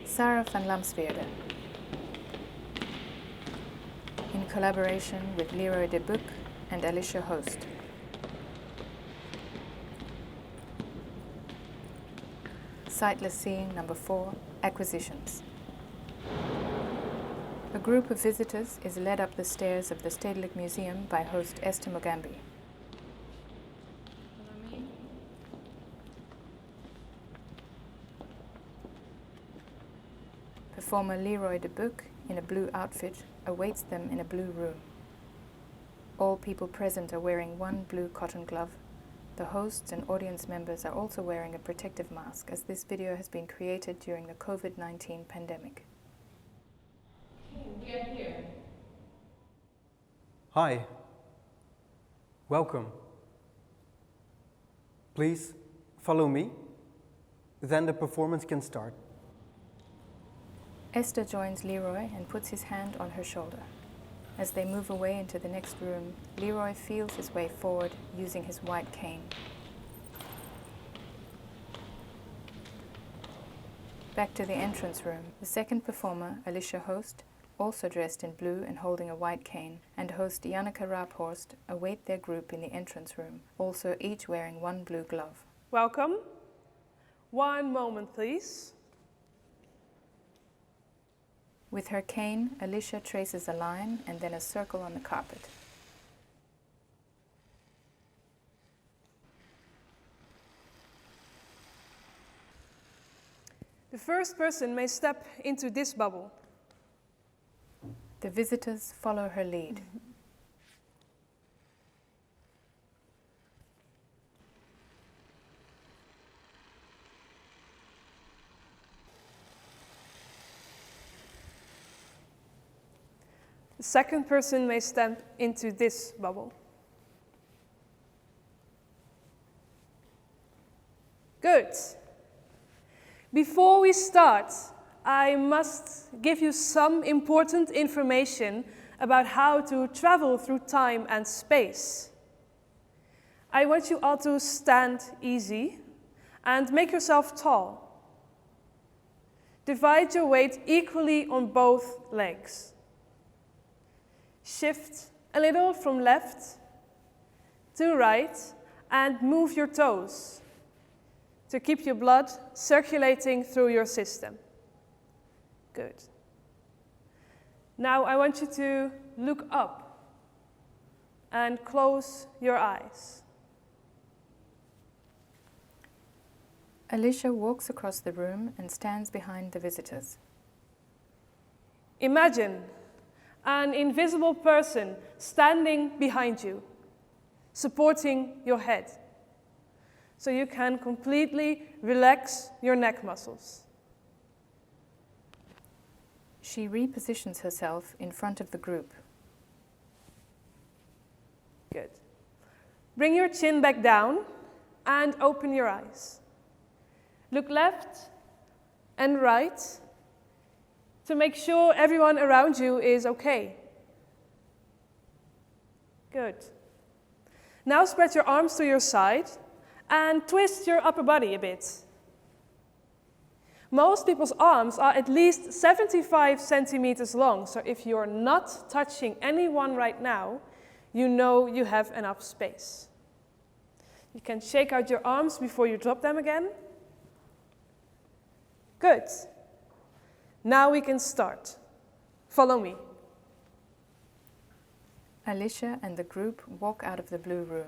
Sarah van Lamsweerde, in collaboration with Leroy de Böck and Alicia Hoost. Sightless Seeing number 4, Acquisitions. A group of visitors is led up the stairs of the Stedelijk Museum by host Esther Mugambi. Performer Leroy de Böck, in a blue outfit, awaits them in a blue room. All people present are wearing one blue cotton glove. The hosts and audience members are also wearing a protective mask, as this video has been created during the COVID-19 pandemic. We are here. Hi. Welcome. Please follow me. Then the performance can start. Esther joins Leroy and puts his hand on her shoulder. As they move away into the next room, Leroy feels his way forward using his white cane. Back to the entrance room, the second performer, Alicia Hoost, also dressed in blue and holding a white cane, and host Janneke Raaphorst await their group in the entrance room, also each wearing one blue glove. Welcome. One moment, please. With her cane, Alicia traces a line and then a circle on the carpet. The first person may step into this bubble. The visitors follow her lead. The second person may step into this bubble. Good. Before we start, I must give you some important information about how to travel through time and space. I want you all to stand easy and make yourself tall. Divide your weight equally on both legs. Shift a little from left to right and move your toes to keep your blood circulating through your system. Good. Now I want you to look up and close your eyes. Alicia walks across the room and stands behind the visitors. Imagine an invisible person standing behind you, supporting your head, so you can completely relax your neck muscles. She repositions herself in front of the group. Good. Bring your chin back down and open your eyes. Look left and right to make sure everyone around you is okay. Good. Now spread your arms to your side and twist your upper body a bit. Most people's arms are at least 75 centimeters long, so if you're not touching anyone right now, you know you have enough space. You can shake out your arms before you drop them again. Good. Now we can start. Follow me. Alicia and the group walk out of the blue room.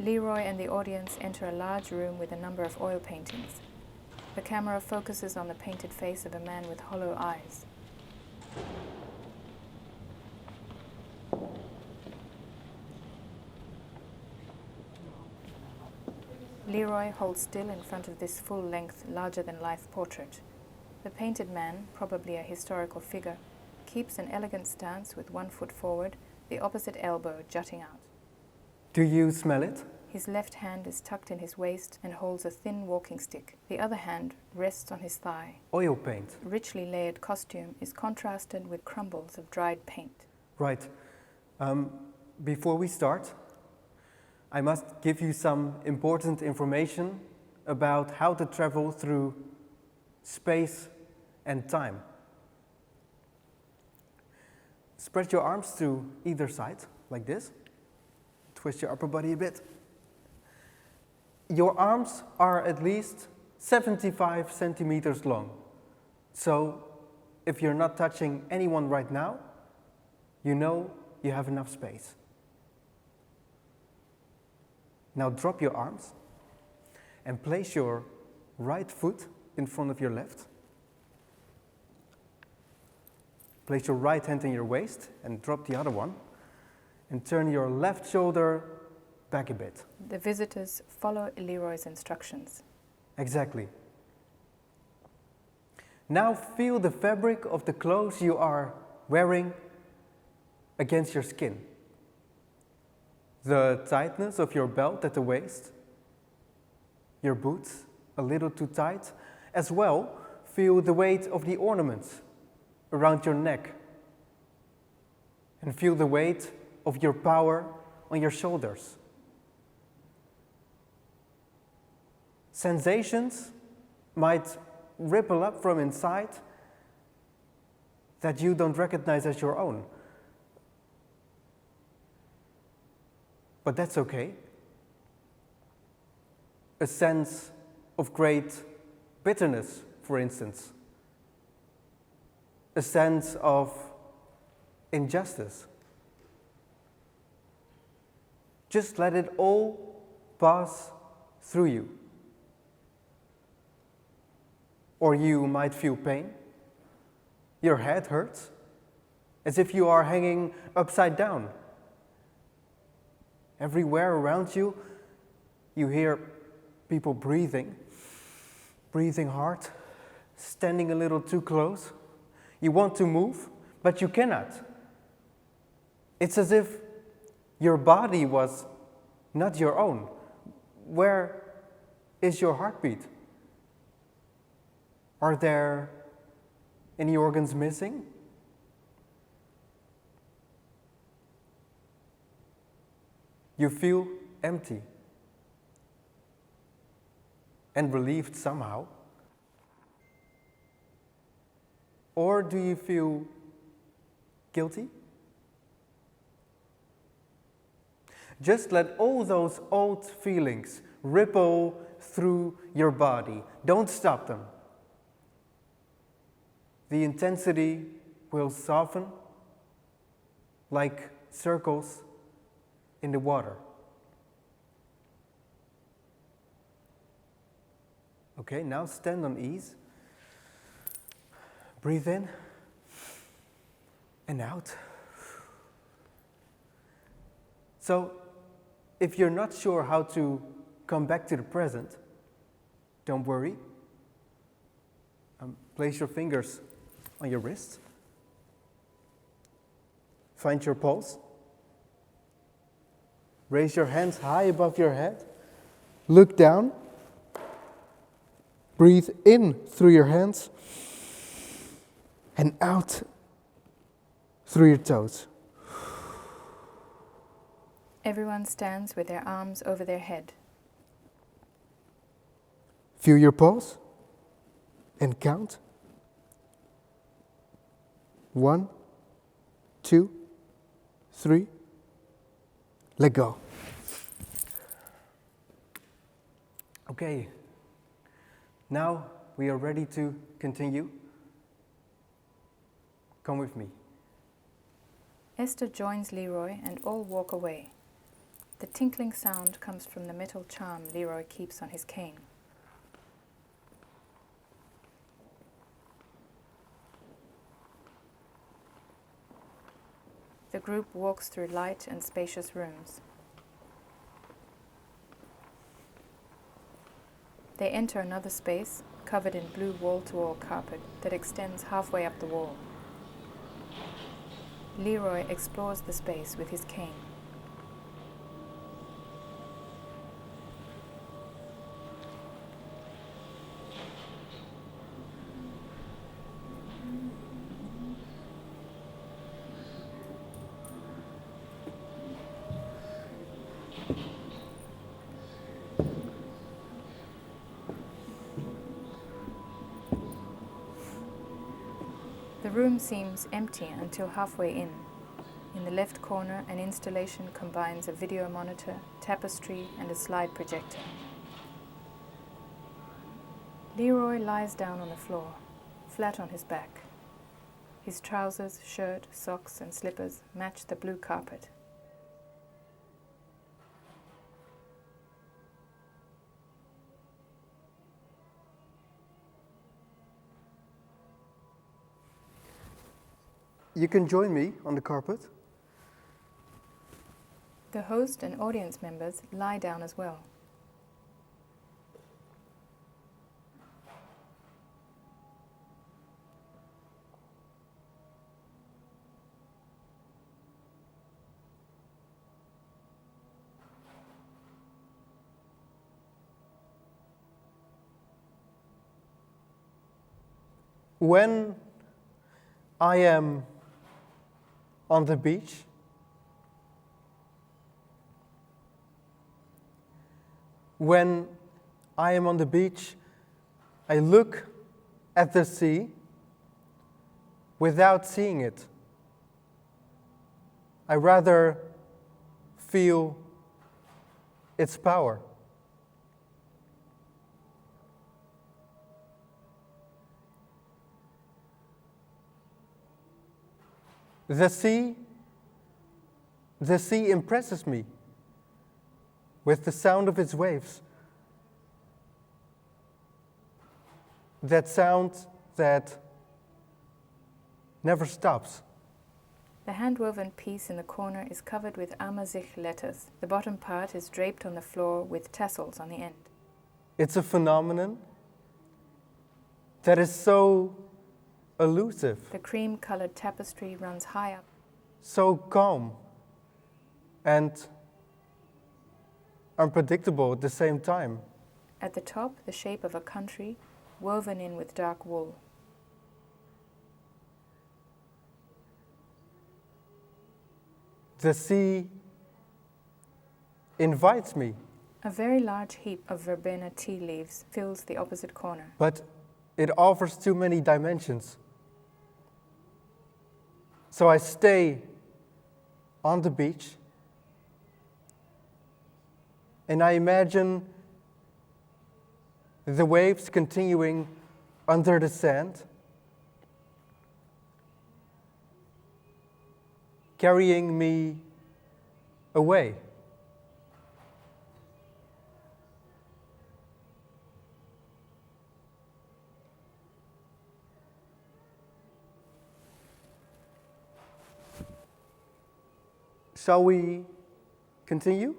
Leroy and the audience enter a large room with a number of oil paintings. The camera focuses on the painted face of a man with hollow eyes. Leroy holds still in front of this full-length, larger-than-life portrait. The painted man, probably a historical figure, keeps an elegant stance with one foot forward, the opposite elbow jutting out. Do you smell it? His left hand is tucked in his waist and holds a thin walking stick. The other hand rests on his thigh. Oil paint. Richly layered costume is contrasted with crumbles of dried paint. Right. Before we start, I must give you some important information about how to travel through space and time. Spread your arms to either side, like this. Twist your upper body a bit. Your arms are at least 75 centimeters long. So if you're not touching anyone right now, you know you have enough space. Now drop your arms and place your right foot in front of your left. Place your right hand in your waist and drop the other one. And turn your left shoulder back a bit. The visitors follow Leroy's instructions. Exactly. Now feel the fabric of the clothes you are wearing against your skin. The tightness of your belt at the waist, your boots a little too tight. As well, feel the weight of the ornaments around your neck. And feel the weight of your power on your shoulders. Sensations might ripple up from inside that you don't recognize as your own. But that's okay. A sense of great bitterness, for instance. A sense of injustice. Just let it all pass through you. Or you might feel pain. Your head hurts, as if you are hanging upside down. Everywhere around you, you hear people breathing hard, standing a little too close. You want to move, but you cannot. It's as if your body was not your own. Where is your heartbeat? Are there any organs missing? You feel empty and relieved somehow. Or do you feel guilty? Just let all those old feelings ripple through your body. Don't stop them. The intensity will soften like circles in the water. Okay, now stand on ease. Breathe in and out. So, if you're not sure how to come back to the present, don't worry. Place your fingers on your wrists. Find your pulse. Raise your hands high above your head. Look down. Breathe in through your hands and out through your toes. Everyone stands with their arms over their head. Feel your pulse and count. 1, 2, 3. Let go. Okay, now we are ready to continue. Come with me. Esther joins Leroy and all walk away. The tinkling sound comes from the metal charm Leroy keeps on his cane. The group walks through light and spacious rooms. They enter another space covered in blue wall-to-wall carpet that extends halfway up the wall. Leroy explores the space with his cane. The room seems empty until halfway in. In the left corner, an installation combines a video monitor, tapestry, and a slide projector. Leroy lies down on the floor, flat on his back. His trousers, shirt, socks, and slippers match the blue carpet. You can join me on the carpet. The host and audience members lie down as well. When I am on the beach, I look at the sea without seeing it. I rather feel its power. The sea impresses me with the sound of its waves. That sound that never stops. The hand-woven piece in the corner is covered with Amazigh letters. The bottom part is draped on the floor with tassels on the end. It's a phenomenon that is so elusive. The cream-colored tapestry runs high up. So calm and unpredictable at the same time. At the top, the shape of a country woven in with dark wool. The sea invites me. A very large heap of verbena tea leaves fills the opposite corner. But it offers too many dimensions. So I stay on the beach and I imagine the waves continuing under the sand, carrying me away. Shall we continue?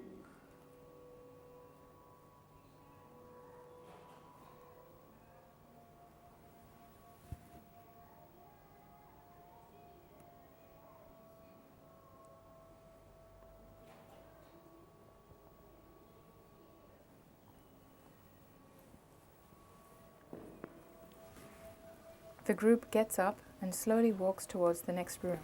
The group gets up and slowly walks towards the next room.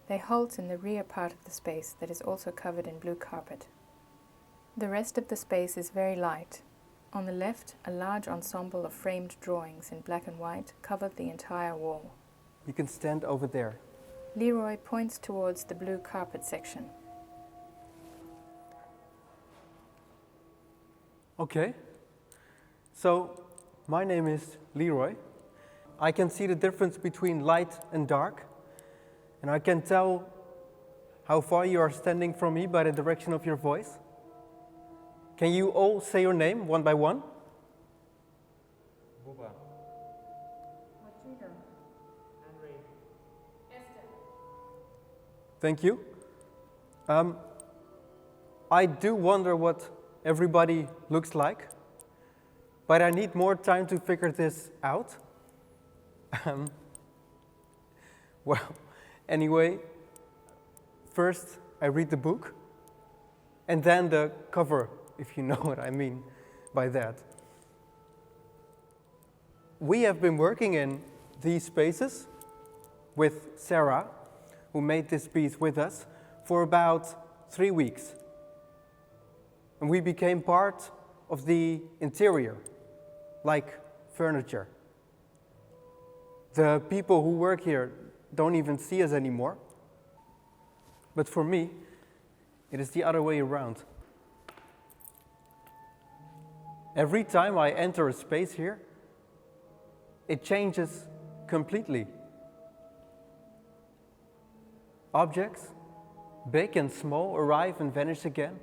They halt in the rear part of the space that is also covered in blue carpet. The rest of the space is very light. On the left, a large ensemble of framed drawings in black and white cover the entire wall. You can stand over there. Leroy points towards the blue carpet section. Okay. So, my name is Leroy. I can see the difference between light and dark. And I can tell how far you are standing from me by the direction of your voice. Can you all say your name one by one? Booba. Martina. Henry. Esther. Thank you. I do wonder what everybody looks like, but I need more time to figure this out. Well, anyway, first I read the book, and then the cover, if you know what I mean by that. we have been working in these spaces with Sarah, who made this piece with us, for about 3 weeks. And we became part of the interior, like furniture. The people who work here don't even see us anymore. But for me, it is the other way around. Every time I enter a space here, it changes completely. Objects, big and small, arrive and vanish again.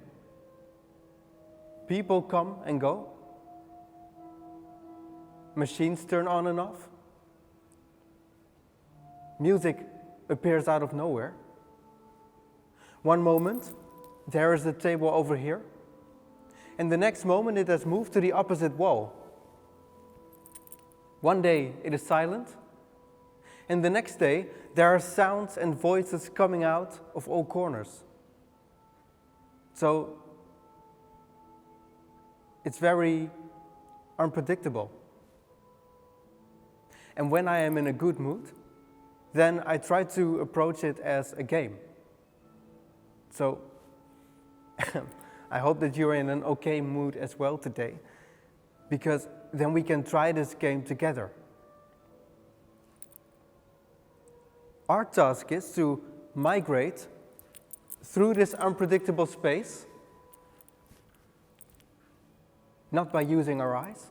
People come and go. Machines turn on and off. Music appears out of nowhere. One moment, there is a table over here, and the next moment it has moved to the opposite wall. One day it is silent, and the next day there are sounds and voices coming out of all corners. So it's very unpredictable. And when I am in a good mood, then I try to approach it as a game. So I hope that you're in an okay mood as well today, because then we can try this game together. Our task is to migrate through this unpredictable space, not by using our eyes,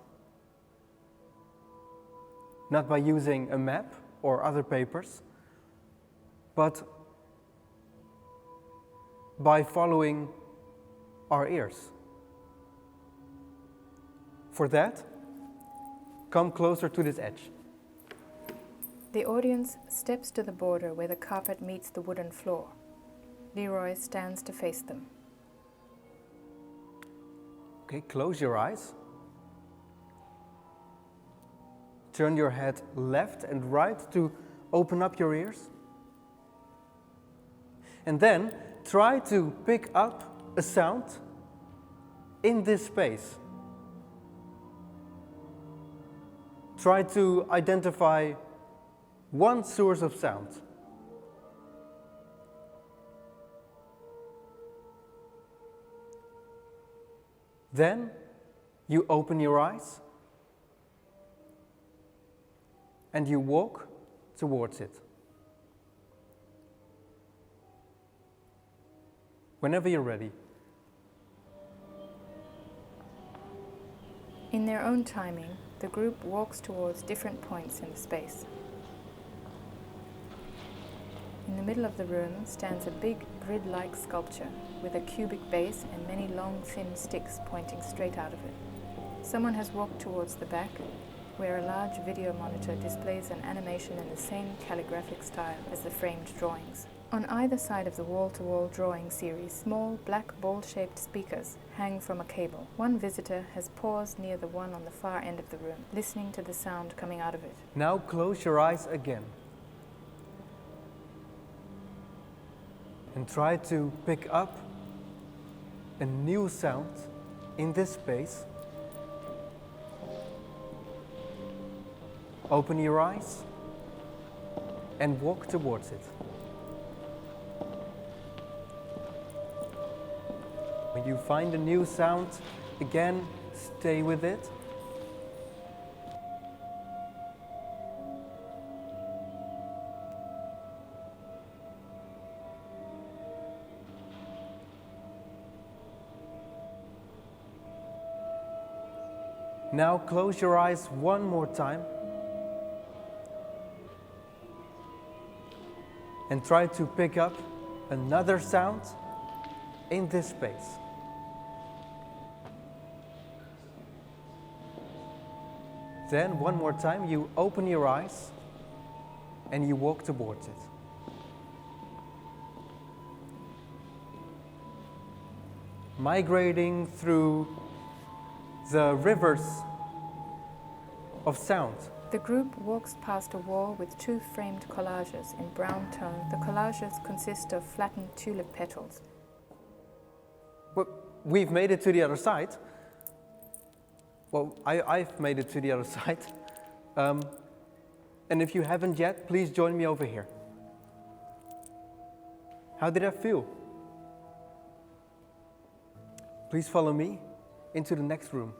not by using a map or other papers, but by following our ears. For that, come closer to this edge. The audience steps to the border where the carpet meets the wooden floor. Leroy stands to face them. Okay, close your eyes. Turn your head left and right to open up your ears. And then try to pick up a sound in this space. Try to identify one source of sound. Then you open your eyes and you walk towards it. Whenever you're ready. In their own timing, the group walks towards different points in the space. In the middle of the room stands a big grid-like sculpture with a cubic base and many long, thin sticks pointing straight out of it. Someone has walked towards the back, where a large video monitor displays an animation in the same calligraphic style as the framed drawings. On either side of the wall-to-wall drawing series, small black ball-shaped speakers hang from a cable. One visitor has paused near the one on the far end of the room, listening to the sound coming out of it. Now close your eyes again. And try to pick up a new sound in this space. Open your eyes and walk towards it. When you find a new sound, again, stay with it. Now close your eyes one more time and try to pick up another sound in this space. Then one more time you open your eyes and you walk towards it. Migrating through the rivers of sound. The group walks past a wall with two framed collages in brown tone. The collages consist of flattened tulip petals. But we've made it to the other side. Well, I've made it to the other side. And if you haven't yet, please join me over here. How did that feel? Please follow me into the next room.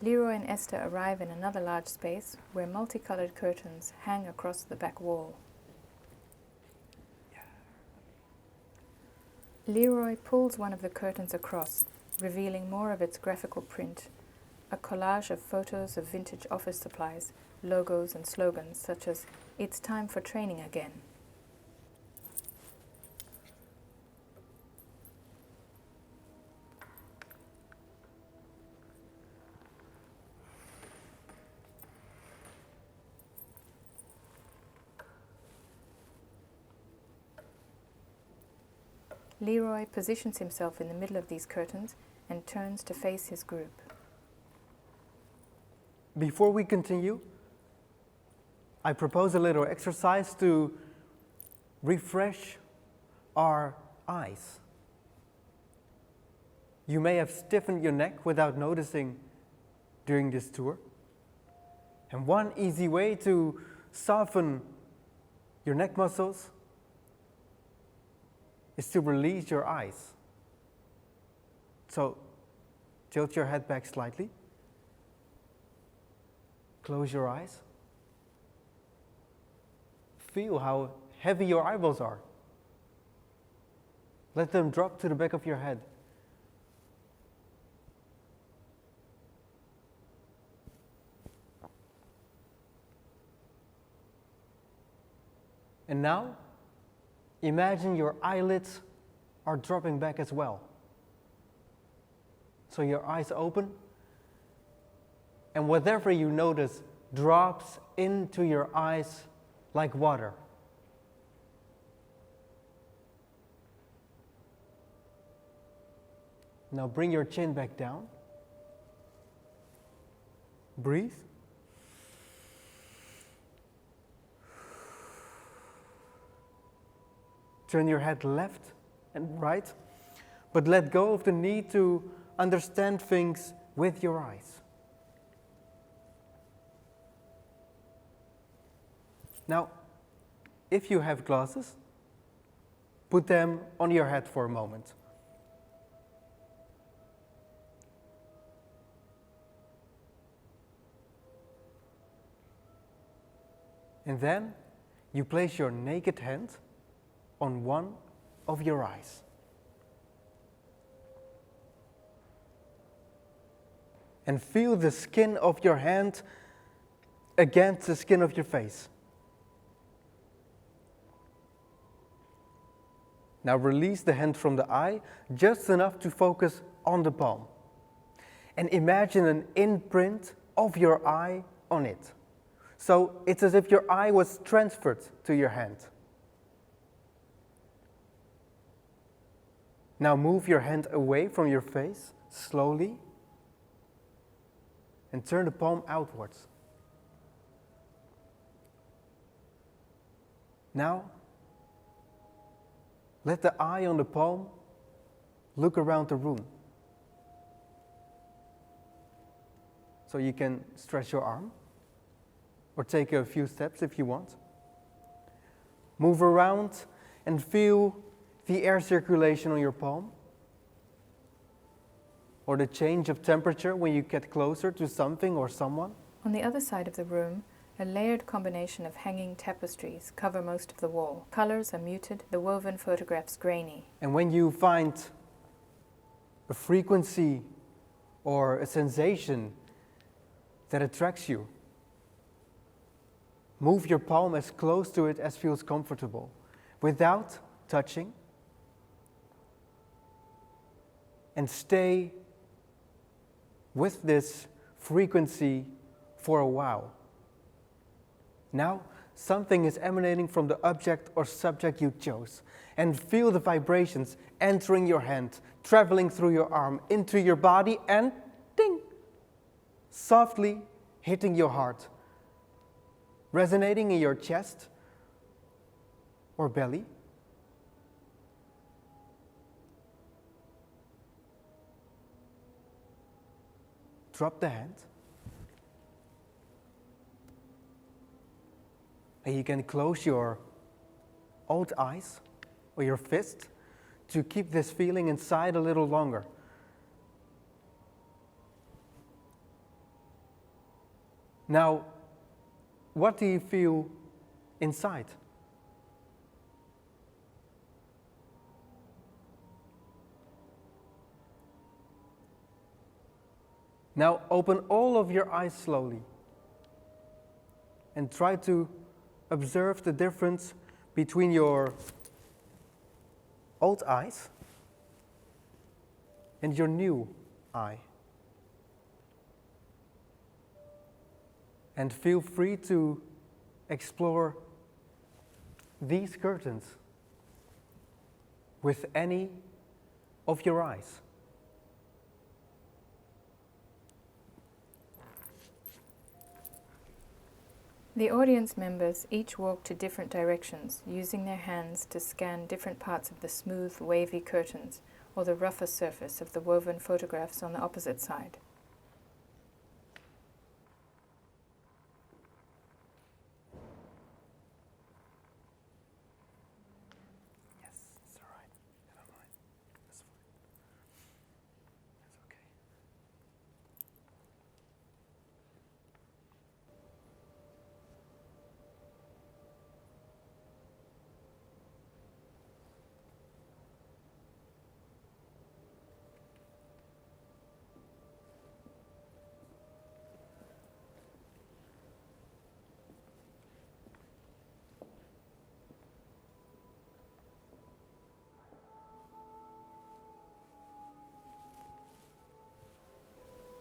Leroy and Esther arrive in another large space where multicolored curtains hang across the back wall. Leroy pulls one of the curtains across, revealing more of its graphical print, a collage of photos of vintage office supplies, logos and slogans such as "It's time for training again." Leroy positions himself in the middle of these curtains and turns to face his group. Before we continue, I propose a little exercise to refresh our eyes. You may have stiffened your neck without noticing during this tour. And one easy way to soften your neck muscles is to release your eyes. So, tilt your head back slightly. Close your eyes. Feel how heavy your eyeballs are. Let them drop to the back of your head. And now, imagine your eyelids are dropping back as well. So your eyes open, and whatever you notice drops into your eyes like water. Now bring your chin back down. Breathe. Turn your head left and right, but let go of the need to understand things with your eyes. Now, if you have glasses, put them on your head for a moment. And then you place your naked hand on one of your eyes. And feel the skin of your hand against the skin of your face. Now release the hand from the eye, just enough to focus on the palm. And imagine an imprint of your eye on it. So it's as if your eye was transferred to your hand. Now move your hand away from your face, slowly, and turn the palm outwards. Now, let the eye on the palm look around the room. So you can stretch your arm, or take a few steps if you want. Move around and feel the air circulation on your palm, or the change of temperature when you get closer to something or someone. On the other side of the room, a layered combination of hanging tapestries cover most of the wall. Colors are muted, the woven photographs grainy. And when you find a frequency or a sensation that attracts you, move your palm as close to it as feels comfortable, without touching, and stay with this frequency for a while. Now, something is emanating from the object or subject you chose, and feel the vibrations entering your hand, traveling through your arm, into your body, and ding, softly hitting your heart, resonating in your chest or belly. drop the hand. And you can close your old eyes or your fist to keep this feeling inside a little longer. Now, what do you feel inside? Now open all of your eyes slowly and try to observe the difference between your old eyes and your new eye. And feel free to explore these curtains with any of your eyes. The audience members each walk to different directions, using their hands to scan different parts of the smooth, wavy curtains or the rougher surface of the woven photographs on the opposite side.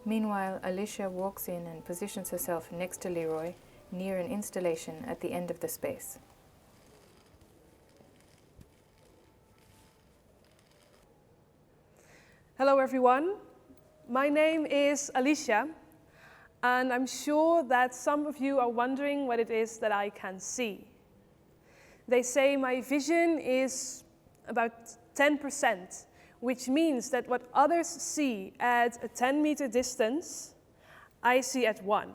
Meanwhile, Alicia walks in and positions herself next to Leroy, near an installation at the end of the space. Hello everyone, my name is Alicia, and I'm sure that some of you are wondering what it is that I can see. They say my vision is about 10%, which means that what others see at a 10-meter distance, I see at 1.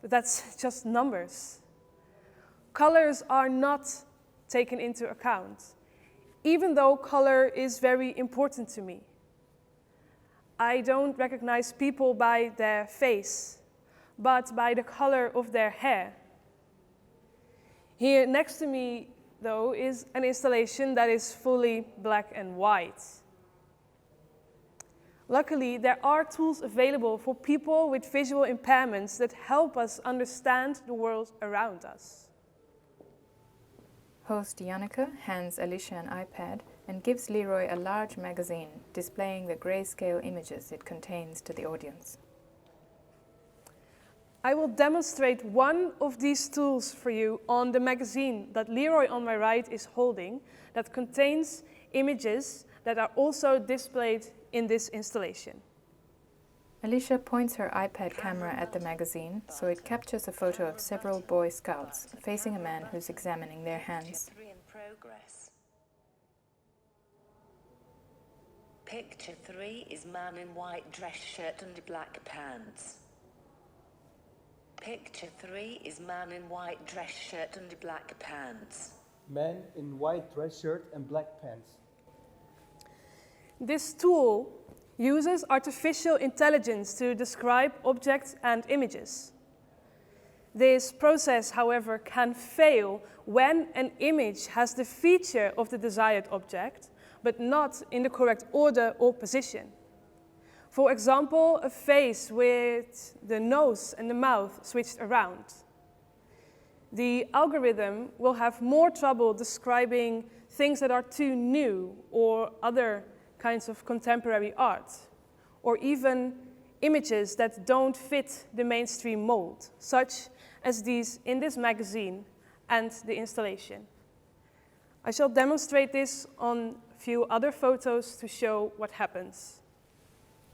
But that's just numbers. Colors are not taken into account, even though color is very important to me. I don't recognize people by their face, but by the color of their hair. Here next to me, though, is an installation that is fully black and white. Luckily, there are tools available for people with visual impairments that help us understand the world around us. Host Janneke hands Alicia an iPad and gives Leroy a large magazine displaying the grayscale images it contains to the audience. I will demonstrate one of these tools for you on the magazine that Leroy on my right is holding that contains images that are also displayed in this installation. Alicia points her iPad camera at the magazine so it captures a photo of several Boy Scouts facing a man who's examining their hands. Picture 3 is man in white dress shirt and black pants. Picture 3 is man in white dress shirt and black pants. Man in white dress shirt and black pants. This tool uses artificial intelligence to describe objects and images. This process, however, can fail when an image has the feature of the desired object, but not in the correct order or position. For example, a face with the nose and the mouth switched around. The algorithm will have more trouble describing things that are too new or other kinds of contemporary art, or even images that don't fit the mainstream mold, such as these in this magazine and the installation. I shall demonstrate this on a few other photos to show what happens.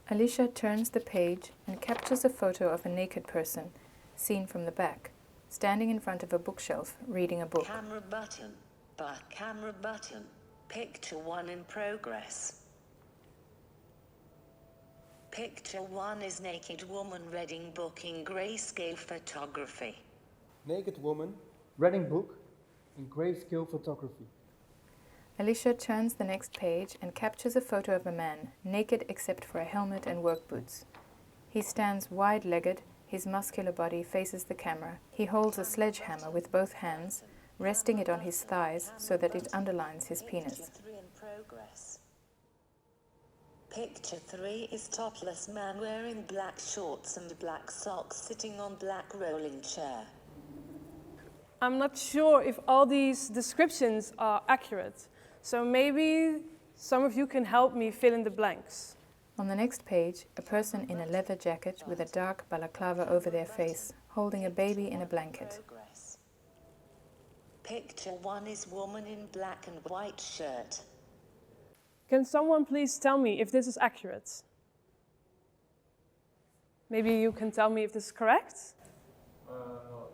Alicia turns the page and captures a photo of a naked person, seen from the back, standing in front of a bookshelf, reading a book. Camera button, camera button, picture 1 in progress. Picture 1 is naked woman reading book in grayscale photography. Naked woman, reading book in grayscale photography. Alicia turns the next page and captures a photo of a man, naked except for a helmet and work boots. He stands wide-legged, his muscular body faces the camera. He holds a sledgehammer with both hands, resting it on his thighs so that it underlines his penis. Picture 3 in progress. Picture 3 is topless man wearing black shorts and black socks sitting on black rolling chair. I'm not sure if all these descriptions are accurate, so maybe some of you can help me fill in the blanks. On the next page, a person in a leather jacket with a dark balaclava over their face, holding a baby in a blanket. Progress. Picture 1 is woman in black and white shirt. Can someone please tell me if this is accurate? Maybe you can tell me if this is correct? No,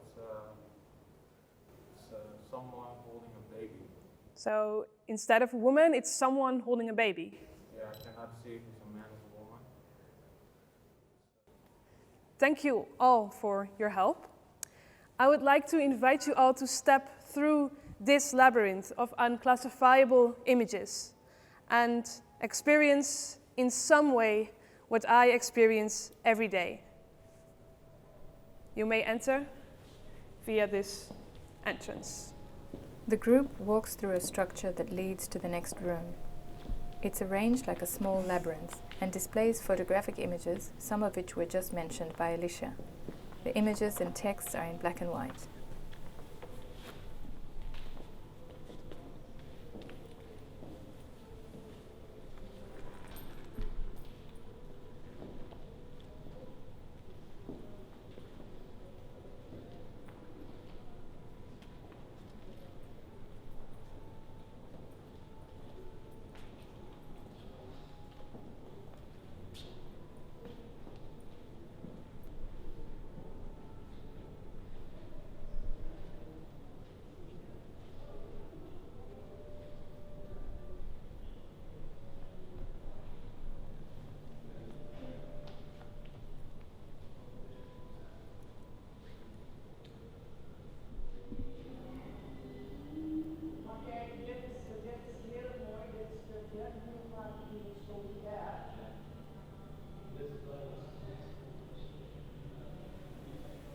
it's someone holding a baby. So instead of a woman, it's someone holding a baby. Yeah, I cannot see if it's a man or a woman. Thank you all for your help. I would like to invite you all to step through this labyrinth of unclassifiable images and experience in some way what I experience every day. You may enter via this entrance. The group walks through a structure that leads to the next room. It's arranged like a small labyrinth and displays photographic images, some of which were just mentioned by Alicia. The images and texts are in black and white.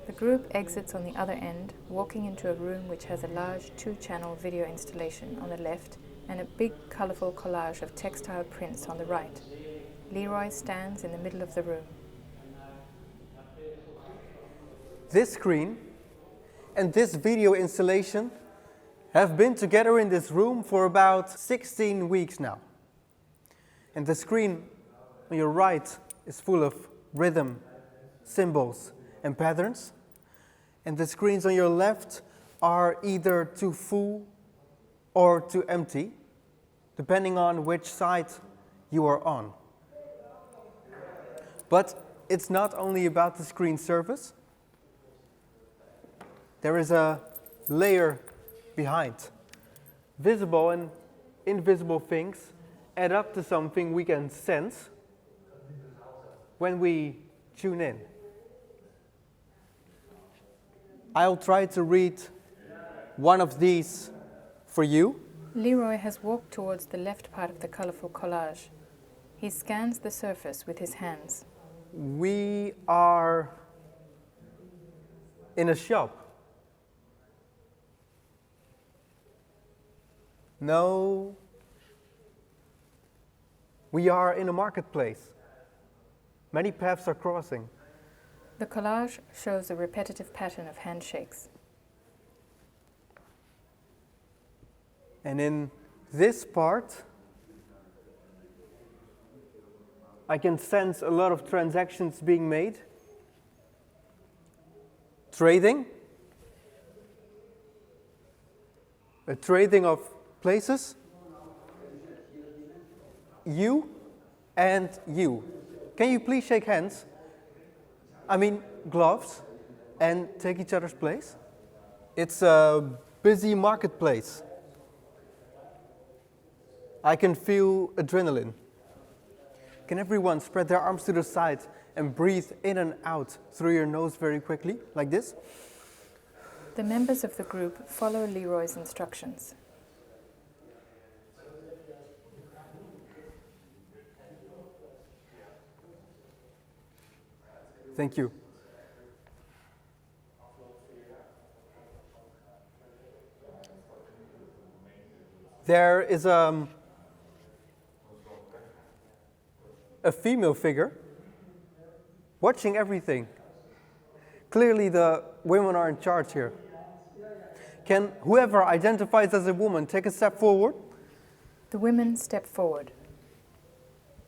The group exits on the other end, walking into a room which has a large 2-channel video installation on the left and a big colourful collage of textile prints on the right. Leroy stands in the middle of the room. This screen and this video installation have been together in this room for about 16 weeks now. And the screen on your right is full of rhythm, symbols, and patterns. And the screens on your left are either too full or too empty, depending on which side you are on. But it's not only about the screen surface. There is a layer behind. Visible and invisible things add up to something we can sense when we tune in. I'll try to read one of these for you. Leroy has walked towards the left part of the colourful collage. He scans the surface with his hands. We are in a shop. No, we are in a marketplace. Many paths are crossing. The collage shows a repetitive pattern of handshakes. And in this part, I can sense a lot of transactions being made. Trading. A trading of places. You and you. Can you please shake hands? I mean gloves, and take each other's place. It's a busy marketplace. I can feel adrenaline. Can everyone spread their arms to the side and breathe in and out through your nose very quickly, like this? The members of the group follow Leroy's instructions. Thank you. There is a female figure watching everything. Clearly the women are in charge here. Can whoever identifies as a woman take a step forward? The women step forward.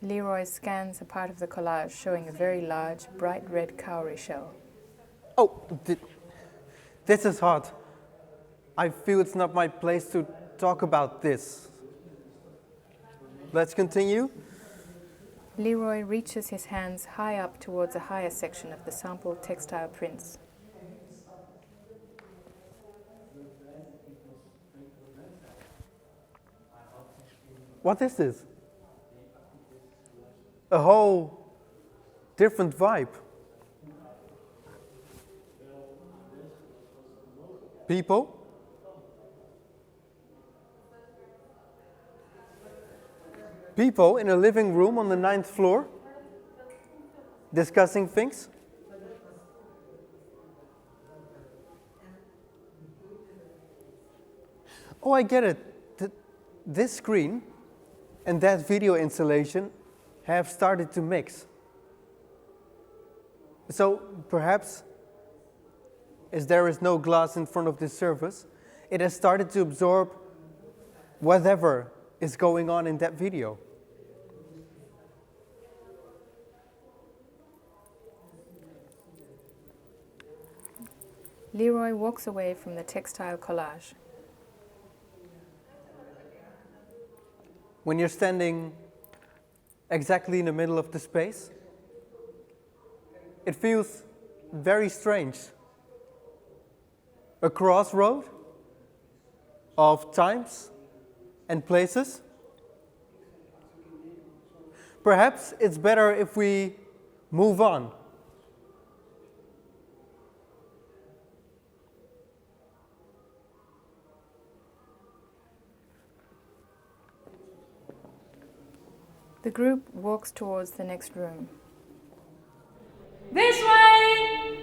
Leroy scans a part of the collage showing a very large, bright red cowrie shell. Oh, this is hard. I feel it's not my place to talk about this. Let's continue. Leroy reaches his hands high up towards a higher section of the sample textile prints. What is this? A whole different vibe. People. People in a living room on the 9th floor discussing things. Oh, I get it. This screen and that video installation have started to mix. So perhaps, as there is no glass in front of this surface, it has started to absorb whatever is going on in that video. Leroy walks away from the textile collage. When you're standing exactly in the middle of the space, it feels very strange. A crossroad of times and places. Perhaps it's better if we move on. The group walks towards the next room. This way!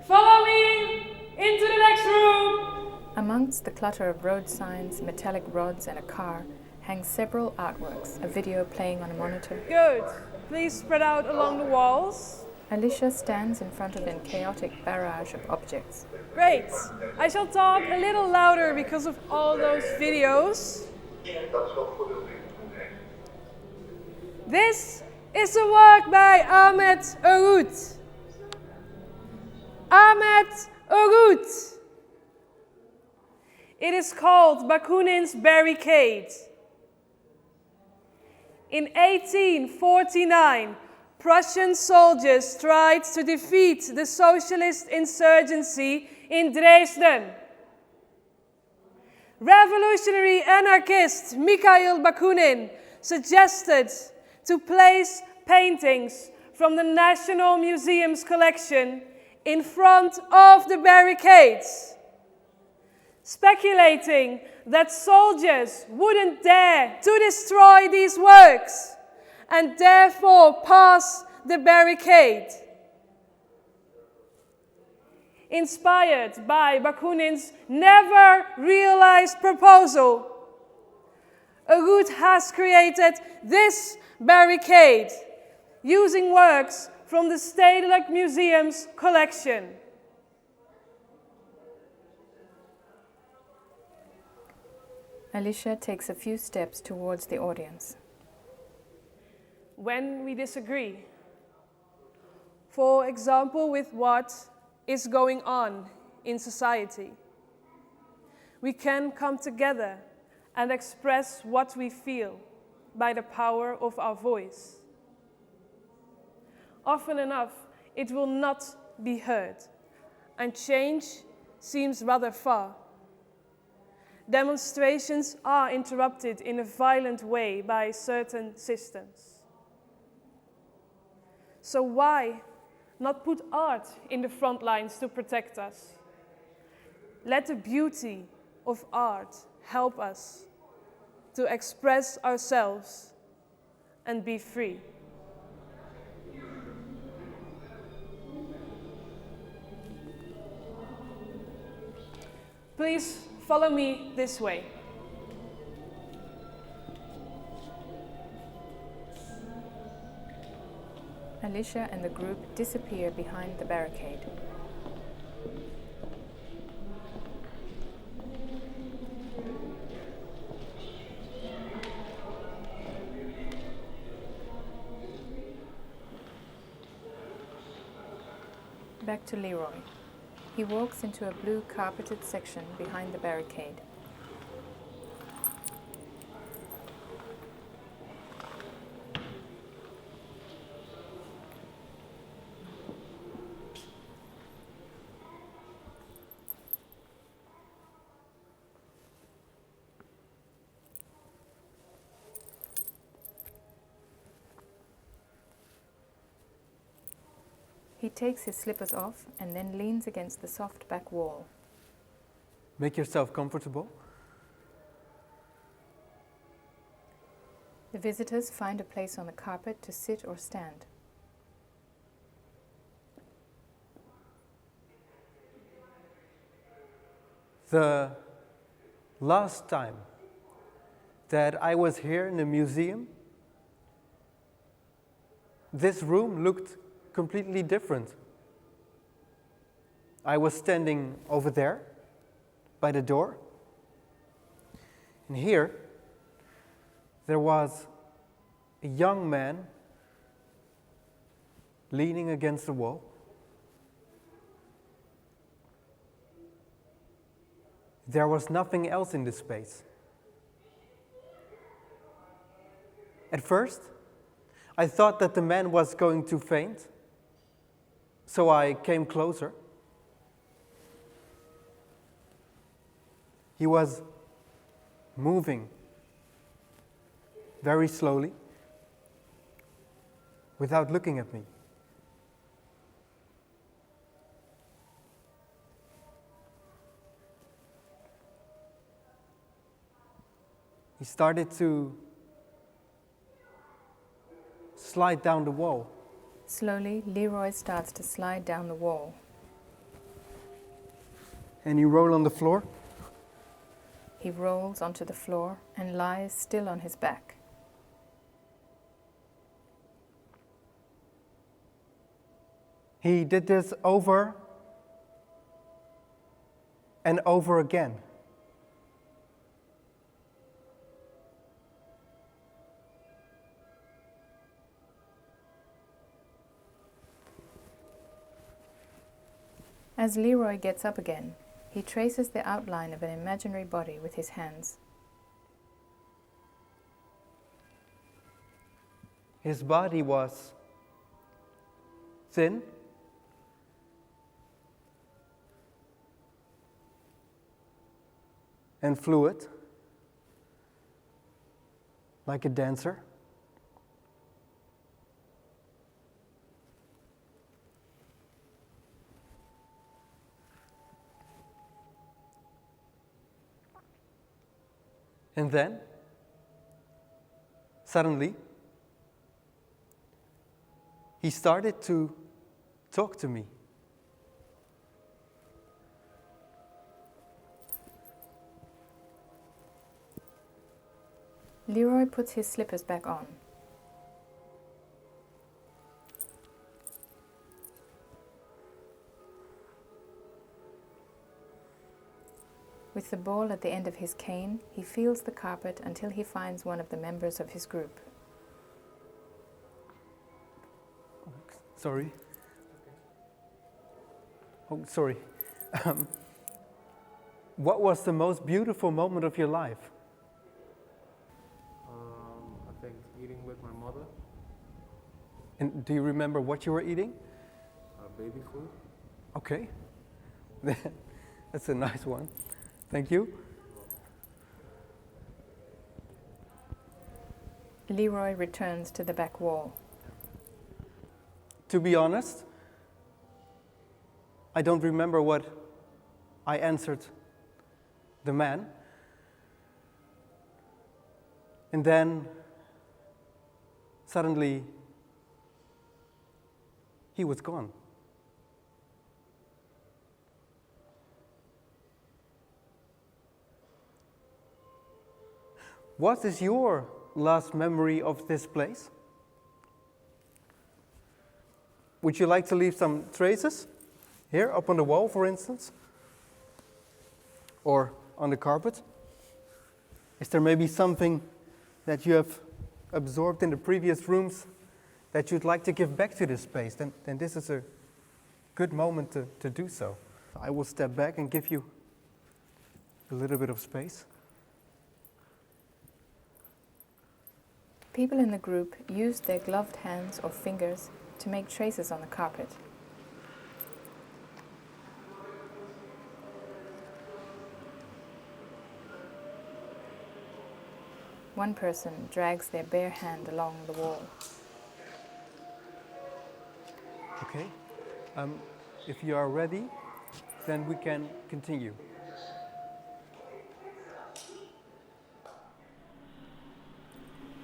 Follow me into the next room! Amongst the clutter of road signs, metallic rods and a car hangs several artworks, a video playing on a monitor. Good. Please spread out along the walls. Alicia stands in front of a chaotic barrage of objects. Great. I shall talk a little louder because of all those videos. This is a work by Ahmed Arut. Ahmed Arut. It is called Bakunin's Barricade. In 1849, Prussian soldiers tried to defeat the socialist insurgency in Dresden. Revolutionary anarchist Mikhail Bakunin suggested to place paintings from the National Museum's collection in front of the barricades, speculating that soldiers wouldn't dare to destroy these works and therefore pass the barricade. Inspired by Bakunin's never realized proposal, Arut has created this barricade using works from the Stedelijk Museum's collection. Alicia takes a few steps towards the audience. When we disagree, for example, with what is going on in society, we can come together and express what we feel by the power of our voice. Often enough, it will not be heard, and change seems rather far. Demonstrations are interrupted in a violent way by certain systems. So why not put art in the front lines to protect us? Let the beauty of art help us to express ourselves and be free. Please follow me this way. Alicia and the group disappear behind the barricade. Back to Leroy. He walks into a blue carpeted section behind the barricade. He takes his slippers off and then leans against the soft back wall. Make yourself comfortable. The visitors find a place on the carpet to sit or stand. The last time that I was here in the museum, this room looked completely different. I was standing over there by the door, and here there was a young man leaning against the wall. There was nothing else in this space. At first, I thought that the man was going to faint, so I came closer. He was moving very slowly, without looking at me. He started to slide down the wall. Slowly, Leroy starts to slide down the wall. And he rolled on the floor. He rolls onto the floor and lies still on his back. He did this over and over again. As Leroy gets up again, he traces the outline of an imaginary body with his hands. His body was thin, and fluid, like a dancer. And then, suddenly, he started to talk to me. Leroy puts his slippers back on. With the ball at the end of his cane, he feels the carpet until he finds one of the members of his group. Sorry. Oh, sorry. What was the most beautiful moment of your life? I think eating with my mother, And do you remember what you were eating? baby food. Okay. That's a nice one. Thank you. Leroy returns to the back wall. To be honest, I don't remember what I answered the man. And then, suddenly, he was gone. What is your last memory of this place? Would you like to leave some traces? Here, up on the wall, for instance? Or on the carpet? Is there maybe something that you have absorbed in the previous rooms that you'd like to give back to this space? Then this is a good moment to do so. I will step back and give you a little bit of space. People in the group used their gloved hands or fingers to make traces on the carpet. One person drags their bare hand along the wall. Okay. If you are ready, then we can continue.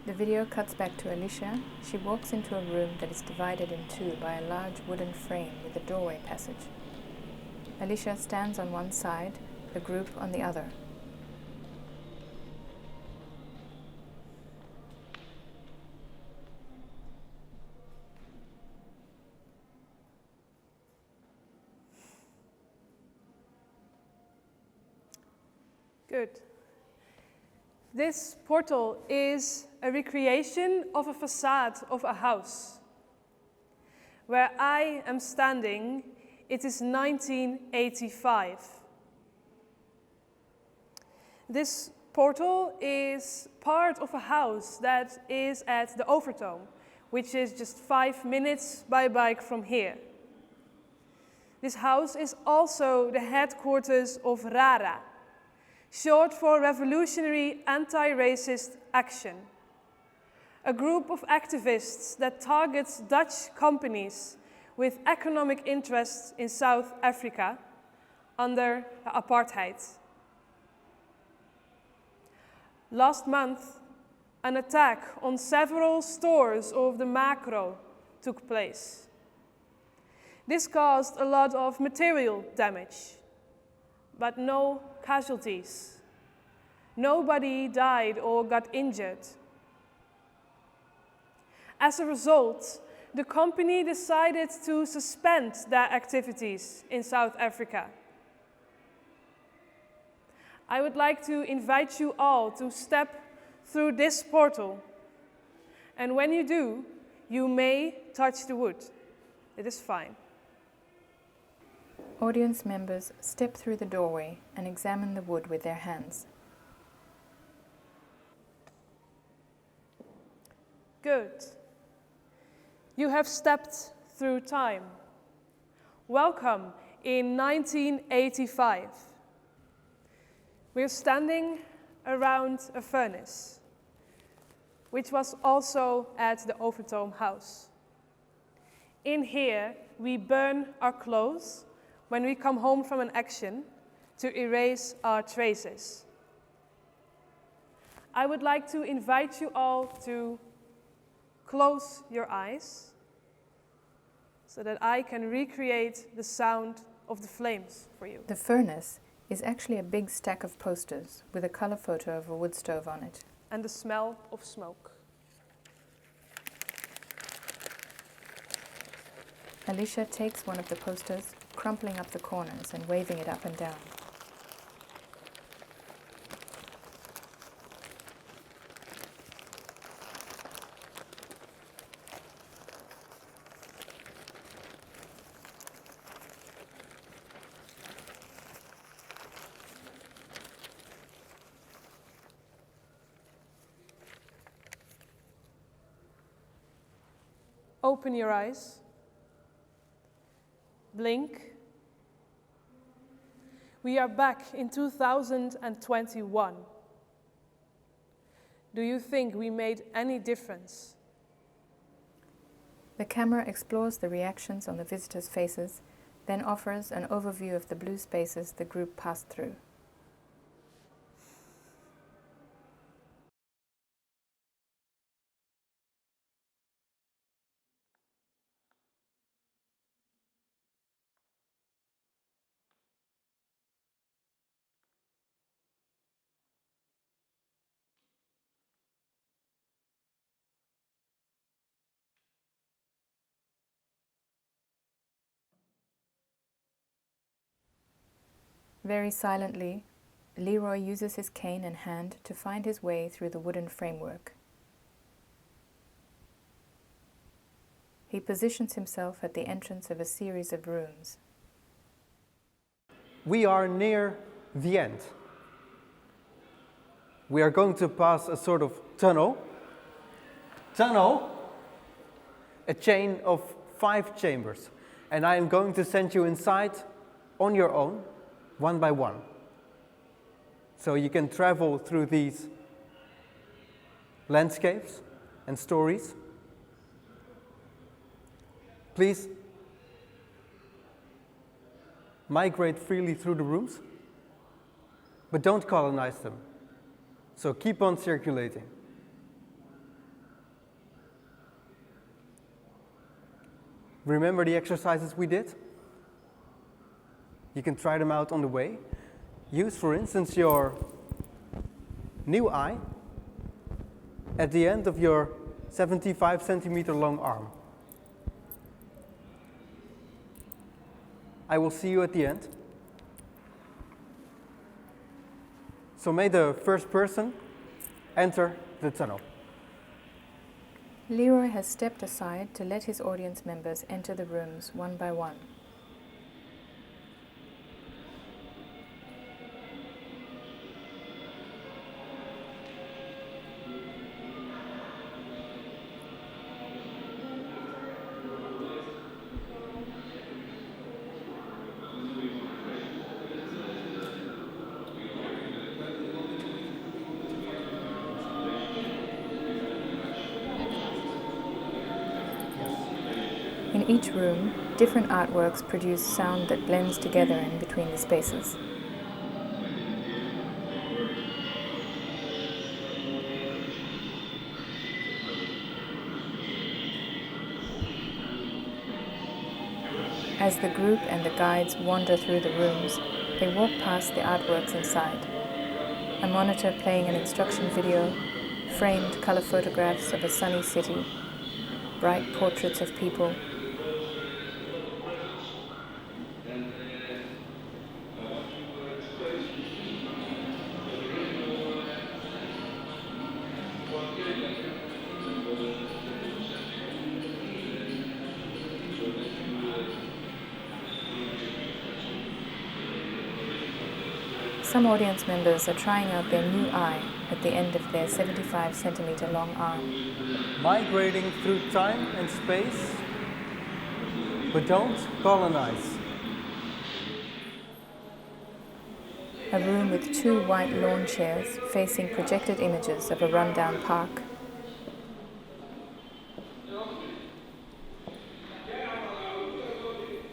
The video cuts back to Alicia. She walks into a room that is divided in two by a large wooden frame with a doorway passage. Alicia stands on one side, the group on the other. Good. This portal is a recreation of a facade of a house. Where I am standing, it is 1985. This portal is part of a house that is at the Overtoom, which is just 5 minutes by bike from here. This house is also the headquarters of RARA, short for Revolutionary Anti-Racist Action, a group of activists that targets Dutch companies with economic interests in South Africa under apartheid. Last month, an attack on several stores of the Makro took place. This caused a lot of material damage, but no casualties. Nobody died or got injured. As a result, the company decided to suspend their activities in South Africa. I would like to invite you all to step through this portal. And when you do, you may touch the wood. It is fine. Audience members step through the doorway and examine the wood with their hands. Good. You have stepped through time. Welcome in 1985. We're standing around a furnace, which was also at the Overtoom house. In here, we burn our clothes when we come home from an action to erase our traces. I would like to invite you all to close your eyes so that I can recreate the sound of the flames for you. The furnace is actually a big stack of posters with a color photo of a wood stove on it. And the smell of smoke. Alicia takes one of the posters, crumpling up the corners and waving it up and down. Open your eyes. Blink. We are back in 2021. Do you think we made any difference? The camera explores the reactions on the visitors' faces, then offers an overview of the blue spaces the group passed through. Very silently, Leroy uses his cane and hand to find his way through the wooden framework. He positions himself at the entrance of a series of rooms. We are near the end. We are going to pass a sort of tunnel. A chain of 5 chambers. And I am going to send you inside on your own, one by one. So you can travel through these landscapes and stories. Please migrate freely through the rooms, but don't colonize them. So keep on circulating. Remember the exercises we did? You can try them out on the way. Use, for instance, your new eye at the end of your 75 centimeter long arm. I will see you at the end. So may the first person enter the tunnel. Leroy has stepped aside to let his audience members enter the rooms one by one. In each room, different artworks produce sound that blends together in between the spaces. As the group and the guides wander through the rooms, they walk past the artworks inside. A monitor playing an instruction video, framed color photographs of a sunny city, bright portraits of people. Some audience members are trying out their new eye at the end of their 75 centimeter long arm. Migrating through time and space, but don't colonize. A room with 2 white lawn chairs facing projected images of a rundown park.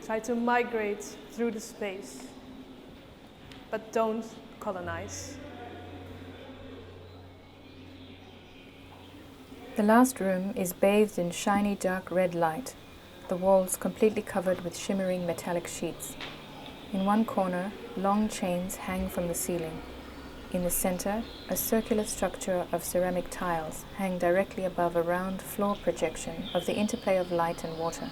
Try to migrate through the space, but don't colonize. The last room is bathed in shiny dark red light, the walls completely covered with shimmering metallic sheets. In one corner, long chains hang from the ceiling. In the center, a circular structure of ceramic tiles hang directly above a round floor projection of the interplay of light and water.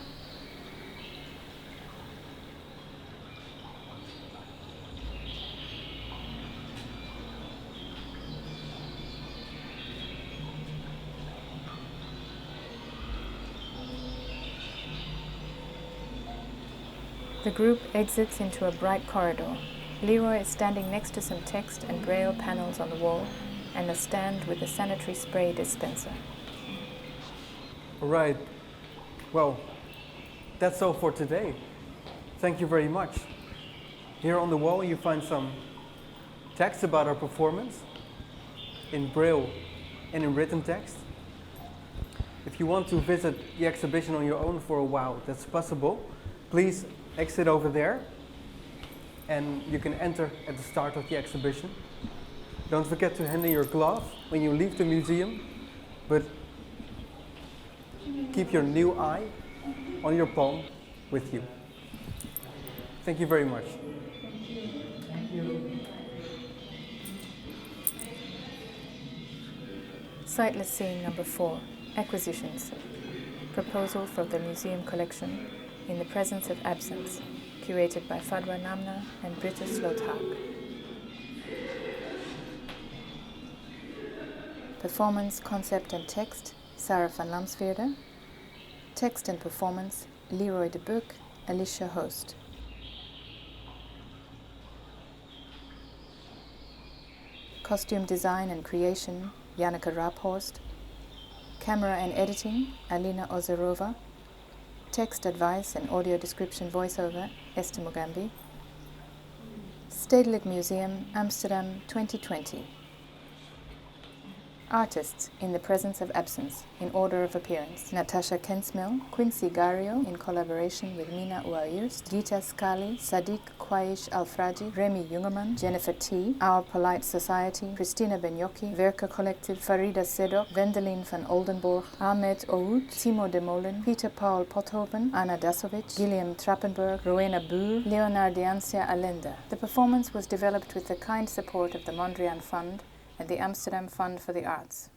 The group exits into a bright corridor. Leroy is standing next to some text and braille panels on the wall and a stand with a sanitary spray dispenser. All right. Well, that's all for today. Thank you very much. Here on the wall you find some text about our performance in braille and in written text. If you want to visit the exhibition on your own for a while, that's possible. Please exit over there and you can enter at the start of the exhibition. Don't forget to hand in your glove when you leave the museum, but keep your new eye on your palm with you. Thank you very much. Thank you. Sightless Seeing number 4, Acquisitions. Proposal for the museum collection in the presence of absence, curated by Fadwa Namna and Britta Sloothaag. Performance, concept and text, Sarah van Lamsweerde. Text and performance, Leroy de Böck, Alicia Hoost. Costume design and creation, Janneke Raaphorst. Camera and editing, Alina Ozerova. Text advice and audio description voiceover, Esther Mugambi. Stedelijk Museum Amsterdam 2020. Artists in the presence of absence, in order of appearance: Natasha Kensmil, Quincy Gario in collaboration with Mina Ouairst, Gita Scali, Sadiq Quaish Alfradi, Remy Jungerman, Jennifer T, Our Polite Society, Christina Benjocchi, Werke Collective, Farida Sedok, Wendelin van Oldenburg, Ahmed Oud, Timo de Molen, Peter Paul Pothoven, Anna Dasovic, Gilliam Trappenberg, Rowena Buur, Leonardiancia Allende. The performance was developed with the kind support of the Mondrian Fund and the Amsterdam Fund for the Arts.